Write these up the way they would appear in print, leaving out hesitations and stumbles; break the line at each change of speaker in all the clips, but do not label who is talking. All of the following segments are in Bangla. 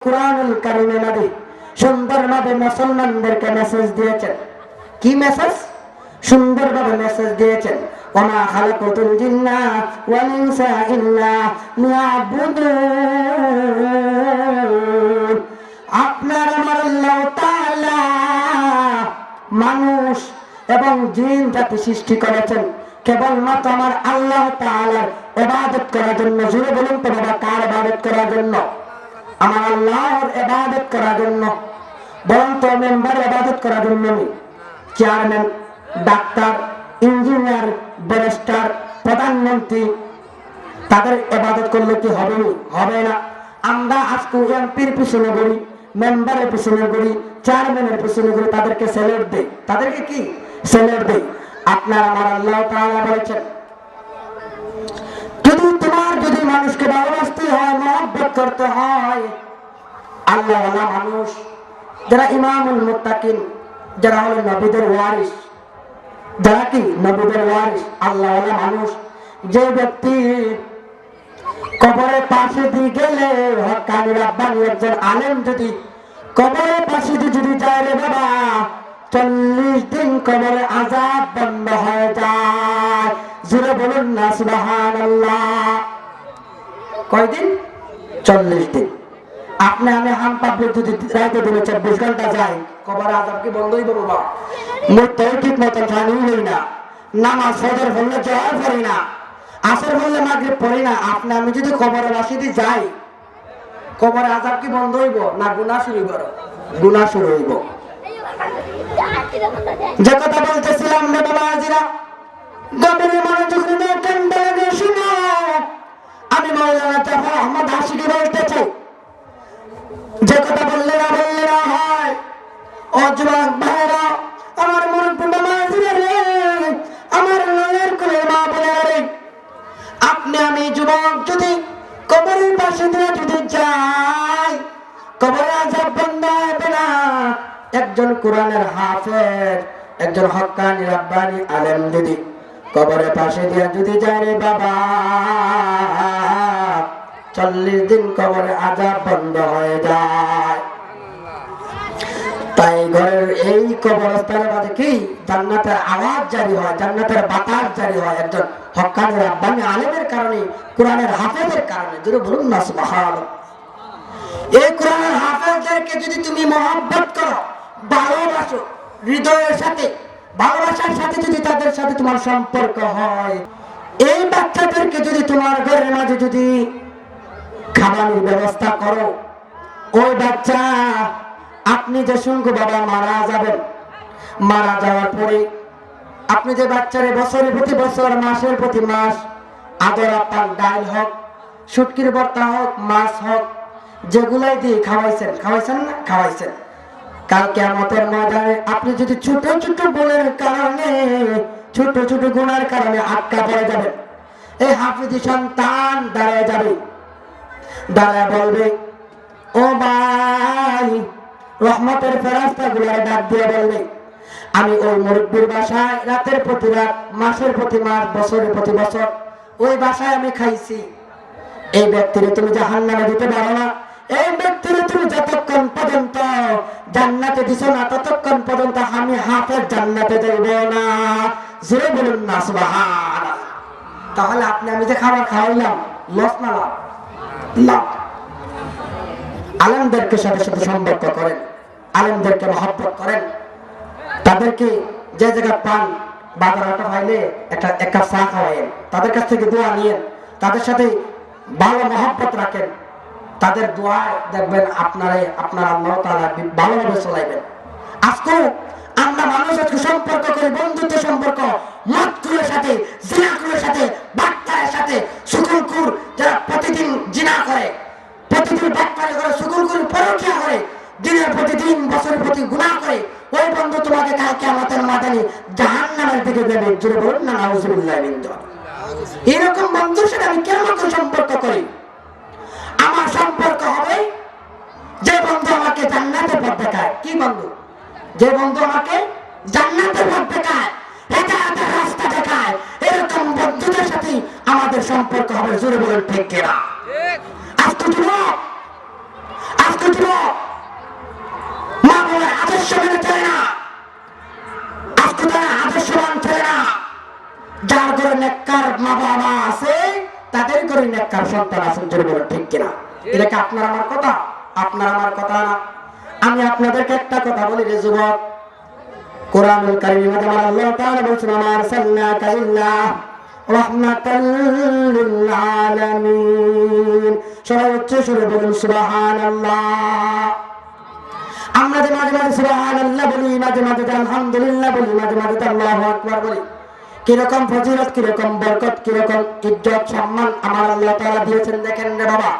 কুরআনুল কারীমে নবী সুন্দরভাবে মুসলমানদেরকে মেসেজ দিয়েছেন। কি মেসেজ? সুন্দরভাবে মেসেজ দিয়েছেন, ওমা খালাকাতুল জিন্না ওয়াল ইনসা ইল্লা লিয়াবুদুন। আপনার আমার আল্লাহ তাআলা মানুষ এবং জিন জাতি সৃষ্টি করেছেন কেবলমাত্র আমার আল্লাহ তাআলার ইবাদত করার জন্য। জুড়ে বলুন তো বাবা, কার ইবাদত করার জন্য? আমার আল্লাহর ইবাদত করার জন্য। বলুন তো, মেম্বার ইবাদত করার জন্য নেই? চেয়ারম্যান, ডাক্তার, ইঞ্জিনিয়ার, ব্যারিস্টার, প্রধানমন্ত্রী তাদের ইবাদত করলে কি হবে? হবে না। আমরা আজকে এমপির পিছনে ঘুরি, মেম্বারের পিছনে ঘুরি, চেয়ারম্যানের পিছনে ঘুরি, তাদেরকে স্যালুট দেই। তাদেরকে কি স্যালুট দেই? আপনার আমার আল্লাহ তাআলা বলেছেন, যদি মানুষকে ভালোবাসতে হয়, মহব্বত করতে হয়, আল্লাহ ওয়ালা মানুষ যারা ইমামুল মুত্তাকিন, যারা হলেন নবীদের ওয়ারিস, যারা কি নবীদের ওয়ারিস, আল্লাহ ওয়ালা মানুষ, যে ব্যক্তি কবরের পাশে দিয়ে গেলে হক্কানি রাব্বানি একজন আলেম যদি কবরের পাশে দিয়ে যদি যায় রে বাবা, 40 দিন কবরে আযাব বন্ধ হয়ে যায়। জোরে বলুন না সুবহানাল্লাহ। কয়দিন? 40 দিন। আপনি আমি হাম পাবলিক যদি রাইতে দিনে 24 ঘন্টা যাই, কবরে আযাব কি বন্ধ হইব বাবা? মরতেও ঠিক মতন জানি হই না, নামাজ ফজর পড়লে জয় পড়ি না, আসর পড়লে মাগরিব পড়ি না। আপনি আমি যদি কবরে বাসি দিয়ে যাই, কবরে আযাব কি বন্ধ হইব না গুনাহ শুরু হইব? গুনাহ শুরু হইব। যে কথা বলতেছিলাম রে বাবা আজিরা, গভীর মনোযোগ দিয়ে কান্দা লাগে শুনো। আমি মাওলানা জাফর আহমদ আশিকি বলতে চাই, যে কথা বললে না হয়। ও যুবক ভাইরা, আমার মুরব্বি বাবা আজিরা রে, আমার নয়ের কোলে মা বোনেরা রে, আপনি আমি যুবক যদি কবরের পাশে দিয়ে যদি যাই, কবরে আযাব বন্ধ হবে না। একজন কোরআনের হাফেজ, একজন হক্কানি রাব্বানি আলেম যদি কবরের পাশে দিয়ে যদি যায় রে বাবা, 40 দিন কবরে আযাব বন্ধ হয়ে যায়। তাই ঘরের এই কবরস্থানের মাঝে কি জান্নাতের আওয়াজ জারি হয়, জান্নাতের বাতাস জারি হয় একজন হক্কানি রাব্বানি আলেমের কারণে, কোরআনের হাফেজের কারণে। যদি বলুন না সুবহানাল্লাহ। এই কোরআনের হাফেজদেরকে যদি তুমি মহব্বত করো, ভালোবাসো, হৃদয়ের সাথে ভালোবাসার সাথে যদি তাদের সাথে তোমার সম্পর্ক হয়, এই বাচ্চাদেরকে যদি তোমার ঘরের মাঝে যদি খাবারের ব্যবস্থা করো, ওই বাচ্চা আপনি যে সঙ্গে বাবা মারা যাবেন, মারা যাওয়ার পরে আপনি যে বাচ্চারে বছরের প্রতি বছর, মাসের প্রতি মাস আদর আপ্যায়ন, ডাল হোক, শুটকির ভর্তা হোক, মাছ হোক, যেগুলাই দিয়ে খাওয়াইছেন না, খাওয়াইছেন। কাল কিয়ামতের ময়দানে আপনি যদি ছোট ছোট ভুলের কারণে, ছোট ছোট গুনার কারণে আটকা পড়ে যাবেন, এই হাফিজি সন্তান দাঁড়ায় যাবে, দাঁড়ায় বলবে, ও ভাই, রহমতের ফেরেশতাগুলোর ডাক দিয়ে বলবে, আমি ওই মুরব্বির বাসায় রাতের প্রতি রাত, মাসের প্রতি মাস, বছরের প্রতি বছর ওই বাসায় আমি খাইছি। এই ব্যক্তিরে তুমি জাহান্নামে দিতে পারো না। এই ব্যক্তিরে তুমি যতক্ষণ পর্যন্ত জান্নাতে দিছো না, ততক্ষণ পর্যন্ত আমি হাফেজ জান্নাতে যাইব না। জোরে বলুন না সুবহানাল্লাহ। তাহলে আপনি আমি যে খাবার খাওয়াইলাম, লস না লাভ? লাভ। আলেমদেরকে সাথে সাথে সম্পর্ক করেন, আলেমদেরকে মহব্বত করেন, তাদেরকে যে জায়গা পান, বাজারহাটে পাইলে এক কাপ চা খাওয়াইন, তাদের কাছ থেকে দোয়া নিয়েন, তাদের সাথে ভালো মহব্বত রাখেন, তাদের দোয়ায় দেখবেন আপনার আল্লাহ তাআলা ভালোভাবে চলাইবেন। আজকে আমরা মানুষ আজকে সম্পর্ক করি, বন্ধুত্ব সম্পর্ক, মদখুরের সাথে, জিনাখুরের সাথে, বাটপারের সাথে, সুকুলখুর যারা প্রতিদিন জিনা করে, প্রতিদিন বাটপারি করে, সুকুলখুর পরকিয়া করে, দিনের প্রতিদিন, বছরের প্রতি গুনাহ করে, ওই বন্ধু তোমাকে কাল কিয়ামতের ময়দানে জাহান্নামের দিকে দেবে। জোরে বলুন না নাউযুবিল্লাহ মিন যালিক। এরকম বন্ধুর সাথে আমি কেন সম্পর্ক করি? আমার সম্পর্ক হবে যে বন্ধু আমাকে জান্নাতের পথ দেখায়। কি বন্ধু? যে বন্ধু আমাকে জান্নাতের পথ দেখায়, হেদায়েতের রাস্তা দেখায়, এরকম বন্ধুদের সাথে আমাদের সম্পর্ক হবে। জোরে বলুন ঠিক কিনা? আজকে যুবক, আজকে আজকে যুবক মা বাবার আদর্শ মেনে চলে না, আজকে তারা আদর্শবান ছেলে না। যার ঘরে নেককার মা বাবা আছে তাদের ঘরে নেককার সন্তান আছেন, জোরে বলেন ঠিক কিনা? এটা কি আপনার আমার কথা? আপনার আমার কথা না। আমি আপনাদেরকে একটা কথা বলি রে যুবক, কোরআনুল কারীমে আল্লাহ তাআলা বলেছেন মা আরসালনাকা ইল্লা রাহমাতাল লিল আলামিন। সবাই উচ্চ সুরে বলুন সুবহানাল্লাহ। আমরা যে মাঝে মাঝে সুবহানাল্লাহ বলি, মাঝে মাঝে আলহামদুলিল্লাহ বলি, মাঝে মাঝে আল্লাহু আকবার বলি, কিরকম ফজিলত, কিরকম বরকত, কিরকম ইজ্জত সম্মান আমার আল্লাহ তাআলা দিয়েছেন দেখেন রে বাবা।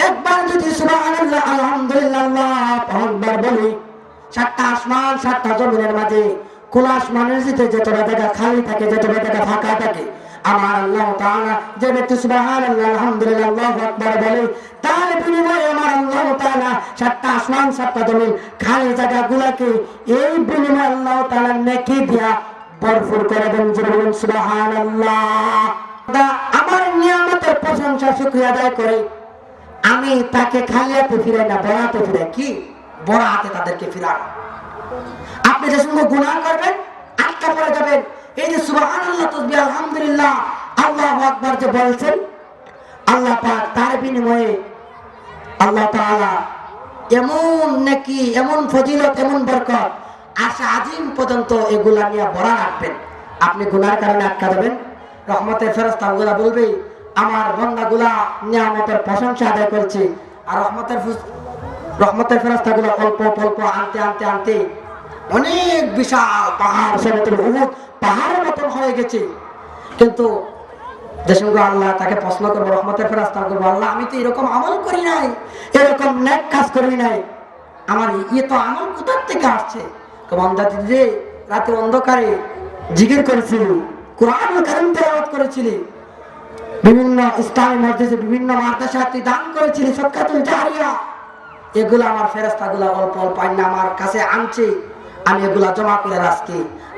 একবার যদি সুবহানাল্লাহ আলহামদুলিল্লাহ আল্লাহু আকবার বলি, সাতটা আসমান সাতটা জমিনের মাঝে খোলা আসমানের নিচে যতটা জায়গা খালি থাকে, যতটা জায়গা ফাঁকা থাকে, আমার আল্লাহ তাআলা যে ব্যক্তি সুবহানাল্লাহ আলহামদুলিল্লাহ আল্লাহু আকবার বলে, তার বিনিময়ে আমার আল্লাহ তাআলা সাতটা আসমান সাতটা জমিন খালি জায়গাগুলোকে এই বিনিময়ে আল্লাহ তাআলা নেকি দিয়া ভরপুর করে দেন, জোরে বলুন সুবহানাল্লাহ। আমার নিয়ামতের প্রশংসা শুকরিয়া আদায় করে আমি তাকে খালি হাতে ফিরাই না, বড় হাতে ফিরাই। কি বড় হাতে তাদেরকে ফিরান। আপনি যে সঙ্গে গুনাহ করবেন আটকা পড়ে যাবেন। এই যে সুবহানাল্লাহ তাসবিহ আলহামদুলিল্লাহ আল্লাহু আকবার যে বলছেন, আল্লাহ পাক তার বিনিময়ে আল্লাহ তাআলা এমন নেকি, এমন ফজিলত, এমন বরকত আশা আজিম পর্যন্ত এগুলা নিয়ে ভরা রাখবেন। আপনি গুনার কারণে আটকা যাবেন, রহমতের ফেরেশতাগুলা বলবে আমার বান্দাগুলা নিয়ামতের প্রশংসা আদায় করছে, আর রহমতের ফেরেশতাগুলা অল্প অল্প আনতে আনতে আনতে অনেক বিশাল পাহাড় সমতল উহুদ পাহাড়ের মতন হয়ে গেছে। কিন্তু যে সঙ্গে আল্লাহ তাকে প্রশ্ন করবো, রহমতের ফেরেশতা করবো, আল্লাহ আমি তো এরকম আমল করি নাই, এরকম নেক কাজ করি নাই, আমার তো আমল কোথার থেকে আসছে? বান্দা যে রাতে অন্ধকারে জিকির করেছিলি, কোরআনুল কারীম তেলাওয়াত করেছিলি, বিভিন্ন ইসলামী মসজিদে বিভিন্ন মাদ্রাসায় তুই দান করেছিলি, সদকাতুল জারিয়া, এগুলো আমার ফেরেশতাগুলা অল্প অল্প আইনা আমার কাছে আনছে, আমি এগুলা জমা করে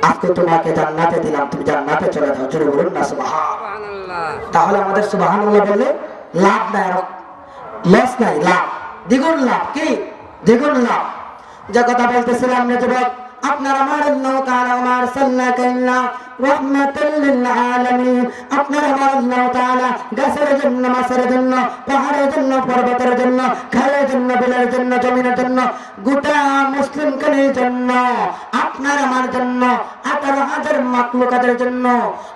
আজকে তোমাকে জান্নাতে দিলাম, তুমি জান্নাতে চলে যাও, জোরে বলুন না সুবহানাল্লাহ। তাহলে আমাদের সুবহানাল্লাহ বললে লাভ নাই, লস নাই, লাভ দ্বিগুণ লাভ। কি দ্বিগুণ লাভ? যে কথা বলতেছিলাম না যুবক, আপনার আমার আল্লাহ তাআলা মা আরসালনাকা ইল্লা রাহমাতাল লিল আলামিন, আপনার আমার আল্লাহ তাআলা গাছের জন্য, মাছের জন্য, পাহাড়ের জন্য, পর্বতের জন্য, খালের জন্য, বিলের জন্য, জমিনের জন্য, গোটা মুসলিম কানের জন্য, আপনার আমার জন্য, 18,000 মাখলুকাতের জন্য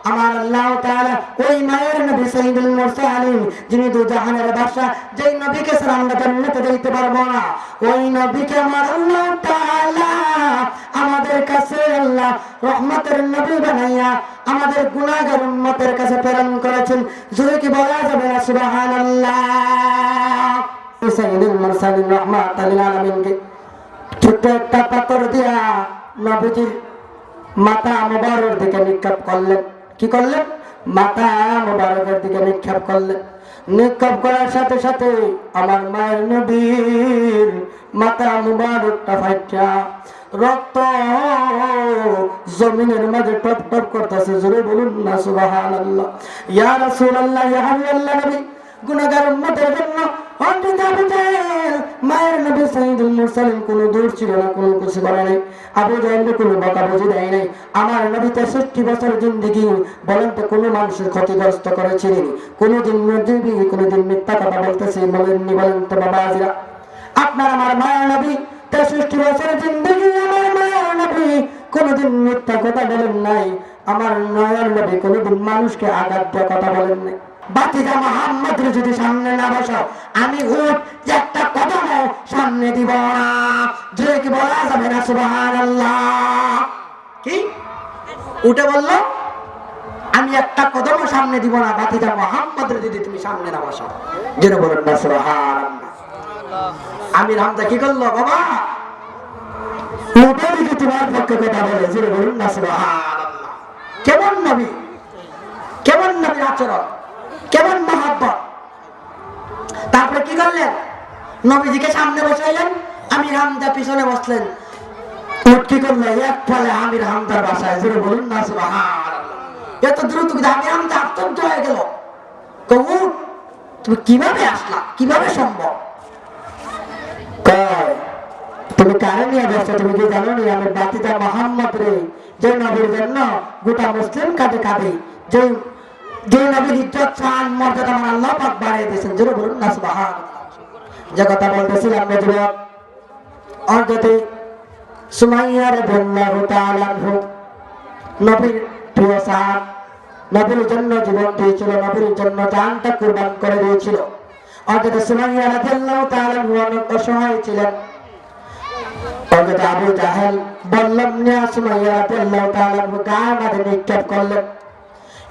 আমার আল্লাহ তাআলা ওই মায়ের নবী সাইয়্যিদুল মুরসালিন, যিনি দু জাহানের বাদশা, যেই নবীকে ছাড়া আমরা জান্নাতে যেতে পারবো না, ওই নবীকে আমার আল্লাহ তাআলা আমাদের কাছে আল্লাহ রহমতের নবী বানাইয়া আমাদের গুনাহগার উম্মতের কাছে প্রেরণ করেছেন। জোরে কি বলা যাবে না সুবহানাল্লাহ? সাইয়্যিদুল মুরসালিন রাহমাতাল লিল আলামিনকে ছোট্ট একটা পাথর দিয়া নবীজির মাথা মুবারকের দিকে নিক্ষেপ করলেন। কি করলেন? মাথা মুবারকের দিকে নিক্ষেপ করলেন। নিক্ষেপ করার সাথে সাথে আমার মায়ের নবীর মাথা মুবারকটা ফাইটা রক্ত জমিনের মাঝে টপ টপ করতেছে, জোরে বলুন না সুবহানাল্লাহ। ইয়া রাসূলুল্লাহ, ইয়া হাবিবাল্লাহ নবী, গুনাহগার উম্মতের জন্য মায়ের নবী সাইয়্যিদুল মুরসালিন কোনো দূর ছিল না, কোনো কিছু করে নাই, আবু জাহেল কোনো বকাবকি দেয় নাই। আমার নবী 63 বছর জিন্দেগি বলেন তো কোনো মানুষের ক্ষতিগ্রস্ত করেছিলেন? কোনোদিন নবী কোনোদিন মিথ্যা কথা বলতেছে বলেননি? বলেন তো বাবা আজিরা। আপনার আমার মায়ের নবী 63 বছরের জিন্দেগি, আমার মায়ের নবী কোনোদিন মিথ্যা কথা বলেন নাই। আমার নয়ন নবী কোনোদিন মানুষকে আঘাত দিয়ে কথা বলেন নাই। বাতিজা মুহাম্মদের যদি সামনে না বসাও, আমি উঠ একটা কদম সামনে দিব না, জোরে কি বলা যাবে না সুবহানাল্লাহ? কি উঠে বললো আমি একটা কদম সামনে দিব না, বাতিজা মুহাম্মদের যদি তুমি সামনে না বসাও, জোরে বলেন না সুবহানাল্লাহ। আমির হামজা কি করলো বাবা? উঠে দিকে তোমার পক্ষে কথা বলে, জোরে বলুন না সুবহানাল্লাহ। কেমন নবী, কেমন নবীর আচরণ, কেমন মহব্বত। তারপরে কি করলেন? নবীজিকে সামনে বসাইলেন, আমির হামজা পিছনে বসলেন। উঠ কি করলো? এক ফলে আমির হামজার বাসায়, জোরে বলুন না সুবহানাল্লাহ। এত দ্রুত আমির হামজা আশ্চর্য হয়ে গেল, উঠ তুমি কিভাবে আসলা, কিভাবে সম্ভব? কয় তুমি কারে নিয়ে ব্যস্ত, তুমি কি জানো নি আমি বাতিজা মোহাম্মদ রে, যে নবীর জন্য গোটা মুসলিম কাঁদে কাঁদে, যে যে নবীর ইজ্জত শান মর্যাদা আমার আল্লাহ পাক বাড়িয়ে দিয়েছেন। জোরে বলুন না সুবহানাল্লাহ। যে কথা বলতেছিলাম না যুবক, অর্ধতে সুমাইয়া রাদিয়াল্লাহু তাআলা আনহু নবীর প্রিয় সাহাব, নবীর জন্য জীবন দিয়েছিল, নবীর জন্য জানটা কুরবান করে দিয়েছিল। অর্ধতে সুমাইয়া রাদিয়াল্লাহু তাআলা আনহু অনেক অসহায় ছিলেন। অর্ধতে আবু জাহেল বললেন না সুমাইয়া রাদিয়াল্লাহু তাআলা আনহু গায়ে মাঝে নিক্ষেপ করলেন।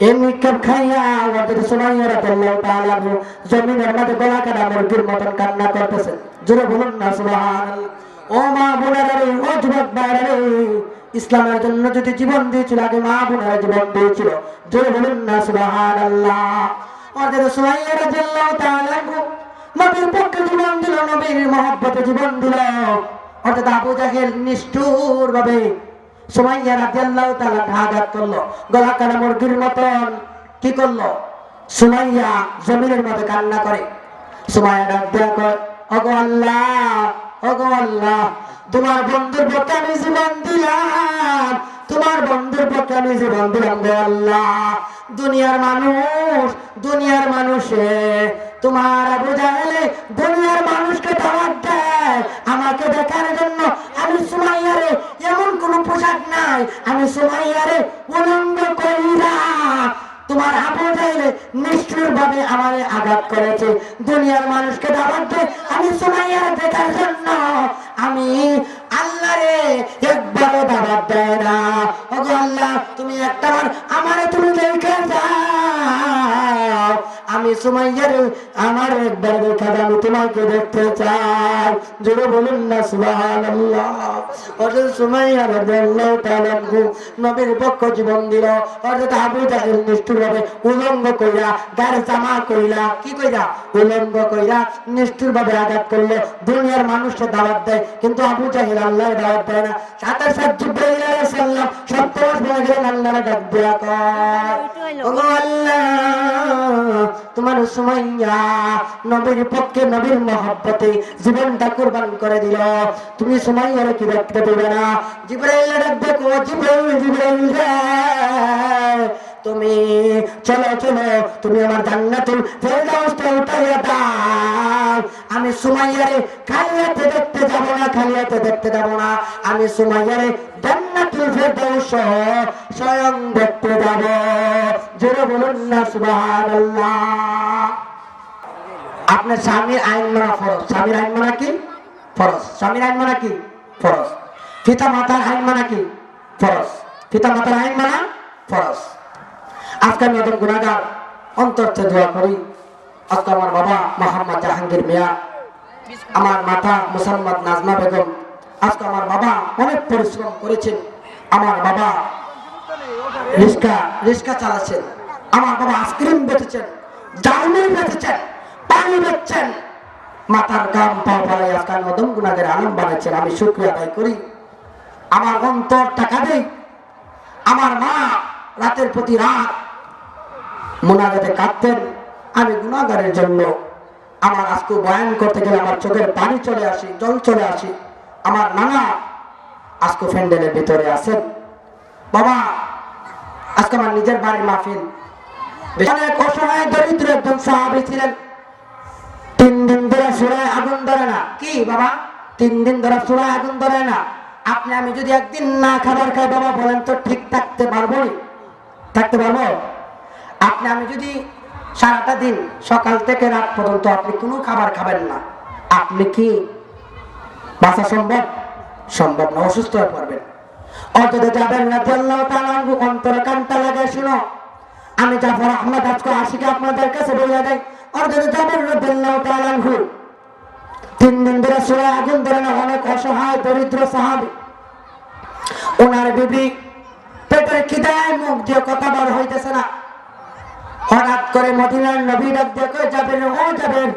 এই নিক্ষেপ খাইয়া অর্ধতে সুমাইয়া রাদিয়াল্লাহু তাআলা আনহু জমিনের মাঝে গলা কাটা মুরগির মতন কান্না করতেছেন। জোরে বলুন না সুবহানাল্লাহ। ও মা বোনেরা রে, ও যুবক ভাইরা রে, ইসলামের জন্য যদি জীবন দিয়েছিল আগে মা বোনেরা জীবন দিয়েছিল। জোরে বলুন না সুবহানাল্লাহ। অর্ধতে সুমাইয়া রাদিয়াল্লাহু তাআলা আনহু নবীর পক্ষে জীবন দিল, নবীর মহব্বতে জীবন দিল। অর্থাৎ আবু জাহেল নিষ্ঠুর ভাবে সুমাইয়া রাদিয়াল্লাহু তাআলা আঘাত করলো, গলা কাটা মুরগির মতন কি করলো, সুমাইয়া জমিনের মধ্যে কান্না করে। সুমাইয়া ডাক দেয়া কয়, ওগো আল্লাহ, ওগো আল্লাহ, তোমার বন্ধুর পক্ষে আমি জীবন দিলাম, তোমার বন্ধুর পক্ষে আমি জীবন দিলাম গো আল্লাহ। দুনিয়ার মানুষে তোমার আবু জাহেলে দুনিয়ার মানুষকে দাওয়াত দেয় আমাকে দেখার জন্য। আমি সুমাইয়ারে এমন কোন পোশাক নাই, আমি সুমাইয়ারে উলঙ্গ কইরা তোমার আবু জাহেলে নিষ্ঠুর ভাবে আমারে আঘাত করেছে। দুনিয়ার মানুষকে দাওয়াত দেয় আমি সুমাইয়ারে দেখার জন্য, আমি আল্লাহ রে একবারও দাওয়াত দেয় না। ওগো আল্লাহ, তুমি একটাবার আমারে তুমি দেখে যাও, আমি সুমাইয়ারে আমার একবার দেখা দাও, আমি তোমাকে দেখতে চাই। জোরে বলুন না সুবহানাল্লাহ। হযরত সুমাইয়া রাদিয়াল্লাহু তাআলা আনহু নবীর পক্ষে জীবন দিল। হযরত আবু জাহেল নিষ্ঠুরভাবে উলঙ্গ কইরা গায়ের জামা কইরা কি কইরা উলঙ্গ কইরা নিষ্ঠুরভাবে আঘাত করলো। দুনিয়ার মানুষকে দাওয়াত দেয় কিন্তু আবু জাহেল আল্লাহর দাওয়াত দেয় না। সাথে সাথে জিবরাইল আলাইহিস সালাম সপ্তম বলে গেলেন, আল্লাহর ডাক দেয়া কয়, ওগো আল্লাহ, তোমার সুমাইয়া নবীর পক্ষে নবীর মহব্বতে জীবনটা কুরবান করে দিল, তুমি সুমাইয়ার কি দেখতে দেবে না? জিবরাইল ডাক দেয়া কয়, জিবরাইল তুমি চলো চলো, তুমি আমার জান্নাতুল ফেরদাউসে উঠাইয়া দাও। আমি সুমাইয়ারে খালি হাতে দেখতে যাব না, খালি হাতে দেখতে যাব না, আমি সুমাইয়ারে জান্নাতুল ফেরদাউস স্বয়ং দেখতে যাব। জোরে বলুন না সুবহানাল্লাহ। আপনার স্বামীর আইন মানা ফরজ। স্বামীর আইন মানা কি ফরজ? স্বামীর আইন মানা কি ফরজ? পিতা মাতার আইন মানা কি ফরজ? পিতা মাতার আইন মানা ফরজ। আজকে আমি একজন গুনাহগার, অন্তরতে দোয়া করি। আজকে আমার বাবা মোহাম্মদ জাহাঙ্গীর মিয়া, আমার মাতা মুসাম্মদ নাজমা বেগম, আজকে আমার বাবা অনেক পরিশ্রম করেছেন। আমার বাবা রিক্সা চালাচ্ছেন, আমার বাবা আইসক্রিম বেচেছেন, জালমুড়ি বেচেছেন, পানি বেচছেন, মাথার গাম পাওয়ায় আজকে নদম গুনাহের আলম বানাচ্ছেন। আমি শুকরিয়া আদায় করি। আমার অন্তর টাকা দেই। আমার মা রাতের প্রতি রাত মুনাজাতে কাঁদতেন আমি গুনাহগারের জন্য। আমার আজকে বয়ান করতে গেলে আমার চোখের পানি চলে আসে, জল চলে আসে। আমার নানা আজকে প্যান্ডেলের ভিতরে আছেন। বাবা, আজকে আমার নিজের বাড়ির মাহফিল। অনেক অসহায় দরিদ্র একজন সাহাবী ছিলেন। 3 দিন ধরে চুলায় আগুন ধরে না। কি বাবা, 3 দিন ধরে চুলায় আগুন ধরে না? আপনি আমি যদি একদিন না খাবার খাই বাবা, বলেন তো ঠিক থাকতে পারবো? থাকতে পারবো? আপনি আমি যদি সারাটা দিন সকাল থেকে রাত পর্যন্ত আপনি কোনো খাবার খাবেন না, আপনি কি বাঁচা সম্ভব? সম্ভব না, অসুস্থ হয়ে পড়বেন। অন্তত যাবেন রাদিয়াল্লাহু তাআলা আনহু অন্তর কান্তা লাগে। শুনো, আমি জাফর আহমদ আজকে আশিকে আপনাদের কাছে বলে দেয়, অন্তত যাবেন রাদিয়াল্লাহু তাআলা আনহু 3 দিন ধরে চুলায় আগুন ধরে না। অনেক অসহায় দরিদ্র সাহাবী, ওনার বিবি পেটের খিদায় মুখ দিয়ে কথা বার হইতেছে না। হঠাৎ করে মদিনার নবী ডাক দিয়ে কয়, যাবেন, ও যাবেন,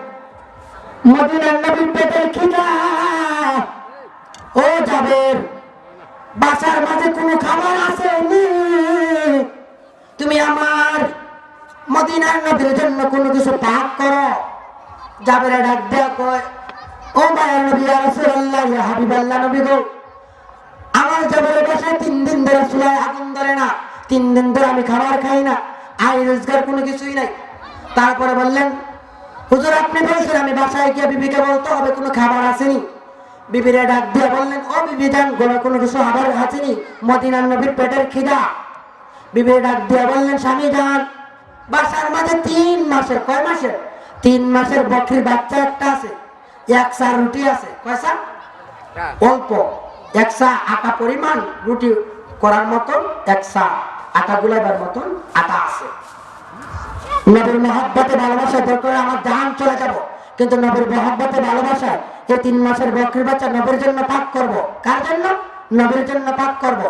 মদিনার নবীর পেটের খিদা, ও যাবেন, বাসার মাঝে কোনো খাবার আসেনি, তুমি আমার মদিনার নবীর জন্য কোনো কিছু পাক করো। যাবের ডাক দেয়া কয়, ও মায়া নবী ইয়া রাসূলুল্লাহ ইয়া হাবিবাল্লাহ নবী গো, আমার জাবের বাসায় 3 দিন ধরে চুলায় আগুন ধরে না, 3 দিন ধরে আমি খাবার খাই না, আয় রোজগার কোনো কিছুই নাই। তারপরে বললেন হুজুর আপনি বলছেন আমি বাসায় গিয়ে বিবিকে বলতে হবে কোনো খাবার আসেনি। বিবিরে ডাক দিয়ে বললেন ও বিবি যান, কোনো কিছু আবার আসেনি, মদিনার নবীর পেটের খিদা। বিবিরে ডাক দিয়ে বললেন স্বামী যান, বাসার মাঝে 3 মাসের, কয় মাসের, 3 মাসের বকরির বাচ্চা একটা আছে, 1 সা রুটি আছে, কয় সা, অল্প 1 সা আটা পরিমাণ রুটি করার মতন 1 সা আটা গুলাবার মতন আটা আছে। নবীর মহব্বতে ভালোবাসা দরকার আমার জান চলে যাব, কিন্তু নবীর মহব্বতে ভালোবাসায় এই 3 মাসের বকরির বাচ্চা নবীর জন্য পাক করব। কার জন্য? নবীর জন্য পাক করব।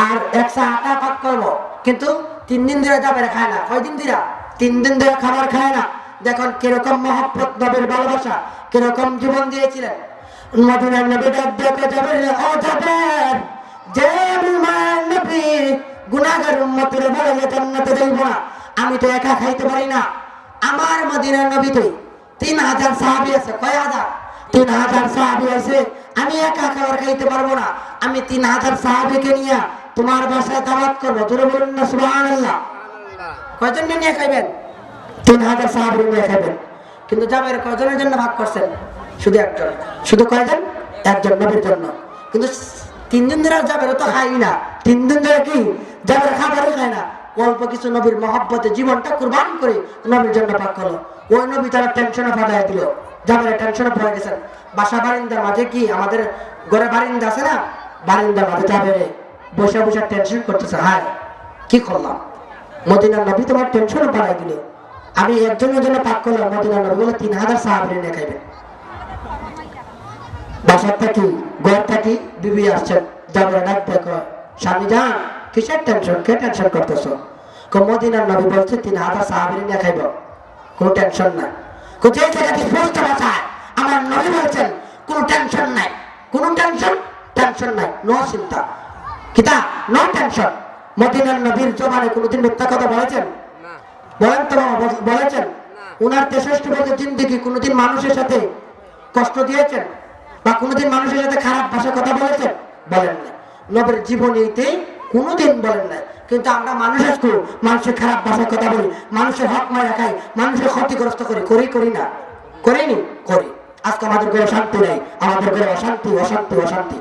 আর 1 সা আটা পাক করব, কিন্তু 3 দিন ধরে যাবে খায় না। কয় দিন ধরে? 3 দিন ধরে খাবার খায় না। দেখুন কিরকম মহব্বত, নবীর ভালোবাসা, কিরকম জীবন দিয়েছিলেন। মদিনার নবী ডাক দিয়ে যাবে, ও যাবে যে মায়ের নবী গুনাহগার উম্মতের বলে জান্নাতে যাইব না, আমি তো একা খাইতে পারি না, আমার মদিনার নবী তো 3000 সাহাবী আছে। কয় হাজার? 3000 সাহাবী আছে, আমি একা খাবার খাইতে পারবো না, আমি 3000 সাহাবীকে নিয়ে তোমার বাসায় দাওয়াত করবো। জোরে বলুন না সুবহানাল্লাহ। কয়জন নিয়ে খাইবেন? 3000 সাহাবী নিয়ে খাইবেন। কিন্তু জাবের কয়জনের জন্য ভাগ করছেন? শুধু একজন। শুধু কয়জন? একজন, নবীর জন্য। কিন্তু 3 দিন ধরে জাবের তো খাই না, 3 দিন ধরে কি জাবের খাবারও খায় না, অল্প কিছু নবীর মহব্বতে জীবনটা কুরবান করে নবীর জন্য পাক করলো। ওই নবী তারা টেনশনে ফাটাই দিল, জাবের টেনশনে পড়ে গেছেন। বাসা বারিন্দার মাঝে কি আমাদের ঘরে বারিন্দা আছে না, বারিন্দার মাঝে জাবের বসে বসে টেনশন করতেছে, হায় কি করলাম, মদিনার নবী তোমার টেনশনে পাঠাই দিল, আমি একজনের জন্য পাক করলাম, মদিনার নবী বলে 3000 সাহাবী নিয়ে খাইবেন। বাসার থাকি ঘর থাকি বিবি আসছেন, জাবের ডাক দেখো স্বামী যান, কিসের টেনশন, কে টেনশন করতেছো? মদিনার নবী বলছে 3000 সাহাবী নিয়ে খাইব, কোনো টেনশন নাই। যে জায়গাতে স্পষ্ট ভাষায় আমার নবী বলছেন কোনো টেনশন নাই, কোনো টেনশন নাই, নো চিন্তা, কিতা নো টেনশন। মদিনার নবীর জবানে কোনোদিন মিথ্যা কথা বলেছেন? বলেন তো, বলেছেন? উনার 63 বছর জিন্দেগি কোনোদিন মানুষের সাথে কষ্ট দিয়েছেন বা কোনোদিন মানুষের সাথে খারাপ ভাষা কথা বলেছেন? বলেন না। নবীর জীবনীতে কোনোদিন বলেন নাই। কিন্তু আমরা মানুষের খারাপ ভাষায় কথা বলি, মানুষের হক মারা খাই, মানুষের ক্ষতিগ্রস্ত করি না? করিনি? করি। আজকে আমাদের ঘরে শান্তি নেই, আমাদের ঘরে অশান্তি অশান্তি অশান্তি।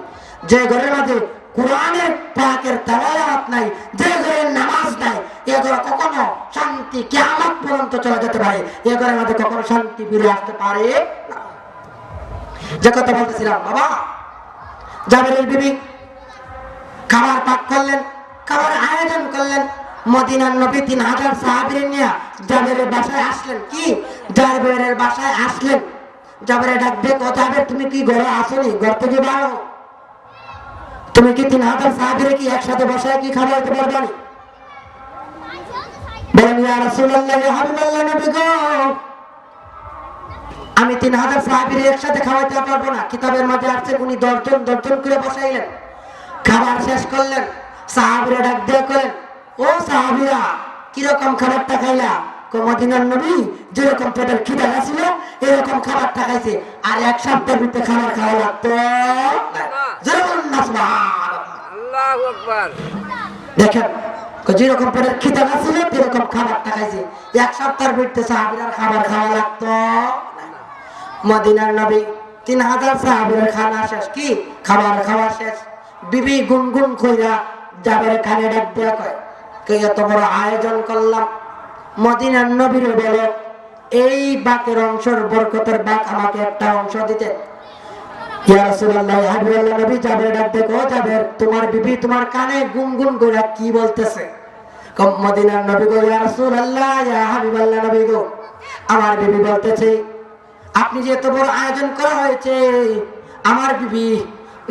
যে ঘরের মাঝে কোরআনের পাকের তেলাওয়াত নাই, যে ঘরে নামাজ নাই, এ ঘরে কখনো শান্তি কিয়ামত পর্যন্ত চলে যেতে পারে, এ ঘরের মাঝে কখনো শান্তি ফিরে আসতে পারে না। যে কথা বলতেছিলাম, বাবা জাবেরের বিবি খাবার পাক করলেন, খাবার আয়োজন করলেন, মদিনার নবী 3000 সাহাবী নিয়ে জাবেরের বাসায় আসলেন। কি জাবেরের বাসায় আসলেন, জাবেরে ডাক দিয়ে কথা হবে, তুমি কি ঘরে আসোনি? ঘর থেকে বাড়ো, তুমি কি 3000 সাহাবীরে কি একসাথে বসায় কি খাওয়াইতে পারবে না? বলেন ইয়া রাসূলুল্লাহ ইয়া হাবিবাল্লাহ নবী গো, আমি 3000 সাহাবীরে একসাথে খাওয়াইতে পারবো না। কিতাবের মাঝে আছে উনি 10 জন করে বসাইলেন, খাবার শেষ করলেন, সাহাবীরা ডাক দিয়ে করেন, ও সাহাবীরা কিরকম খাবারটা খাইলা? মদিনার নবী যেরকম পেটের খিদা ছিল এরকম খাবারটা খাইছে, আর 1 সপ্তাহের ভিতরে খাবার খাওয়া লাগতো। আল্লাহু আকবার। দেখেন যেরকম পেটের খিদা ছিল এরকম খাবারটা খাইছে, 1 সপ্তাহের ভিতরে সাহাবীরা খাবার খাওয়া লাগতো। মদিনার নবী 3000 সাহাবীর খানা শেষ, কি খাবার খাওয়া শেষ, বিবি গুনগুন কইরা জাবের কানে ডাক দিয়া কয়, এত বড় আয়োজন করলাম, মদিনার নবীর বলে এই বাকের অংশের বরকতের বাক আমাকে একটা অংশ দিতে। ইয়া রাসূলুল্লাহ হাবিবাল্লাহ নবী জাবের ডাক দিয়ে কয়, জাবের তোমার বিবি তোমার কানে গুনগুন কইরা কি বলতেছে? মদিনার নবী কয়, ইয়া রাসূলুল্লাহ ইয়া হাবিবাল্লাহ নবী গো, আমার বিবি বলতেছে আপনি যে এত বড় আয়োজন করা হয়েছে, আমার বিবি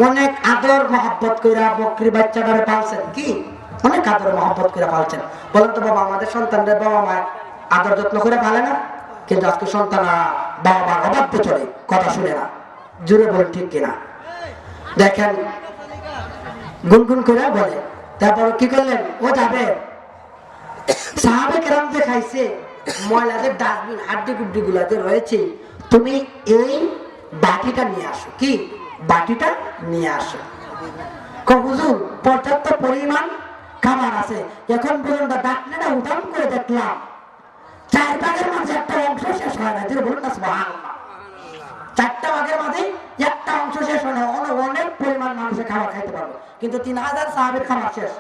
অনেক আদর মহব্বত কইরা বকরি বাচ্চাটারে পালছেন, কি অনেক আদর মহব্বত করে পালছেন। বলেন তো বাবা, আমাদের সন্তানদের বাবা মা আদর যত্ন করে পালে না? কিন্তু আজকে সন্তানরা বাবা মার অবাধ্য চলে, কথা শুনে না। জুড়ে বলেন ঠিক কিনা? দেখেন গুনগুন করে বলে, তারপর কি করলেন, ও যাবে সাহাবে কেরাম যে খাইছে ময়লাদের ডাস্টবিন হাড্ডি গুড্ডি গুলা যে রয়েছে, তুমি এই বাটিটা নিয়ে আসো। কি বাটিটা নিয়ে আসো। হুজুর পর্যাপ্ত পরিমাণ খাবার আছে, এখন পর্যন্ত ডাকলেটা উদাহরণ করে দেখলাম 4 ভাগের মাঝে একটা অংশ শেষ হয় না। যেটা বলুন না সুবহানাল্লাহ, 4টা ভাগের মাঝে একটা অংশ শেষ হয় না। অনেক পরিমাণ মানুষের খাবার খাইতে পারবো, কিন্তু 3000 সাহাবীর খাবার শেষ,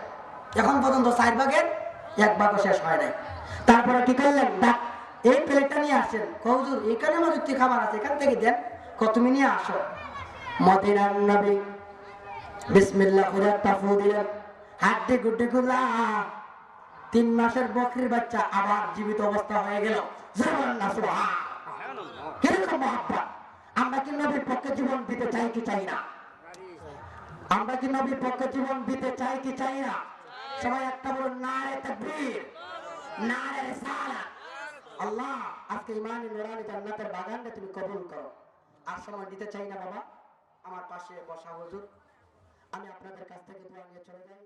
এখন পর্যন্ত 4 ভাগের 1 ভাগও শেষ হয় নাই। তারপরে কি করলেন, এই প্লেটটা নিয়ে আসেন। হুজুর এখানে মজুদ খাবার আছে, এখান থেকে দেন। তুমি নিয়ে আসো। মদিনার নবী বিসমিল্লাহ করে একটা ফু দিলেন, হাড্ডি গুড্ডি গুলা 3 মাসের বকরির বাচ্চা আবার জীবিত অবস্থা হয়ে গেল। কিরকম মহাব্বত! আমরা কি নবীর পক্ষে জীবন দিতে চাই কি চাই না? আমরা কি নবীর পক্ষে জীবন দিতে চাই কি চাই না? সবাই একটা বলুন, নারে তাকবীর, নারে রিসালাত। আল্লাহ আজকে ইমানি নুরানি জান্নাতের বাগানটা তুমি কবুল করো। আর সময় দিতে চাই না বাবা, আমার পাশে বসা হুজুর, আমি আপনাদের কাছ থেকে দোয়া নিয়ে চলে যাই।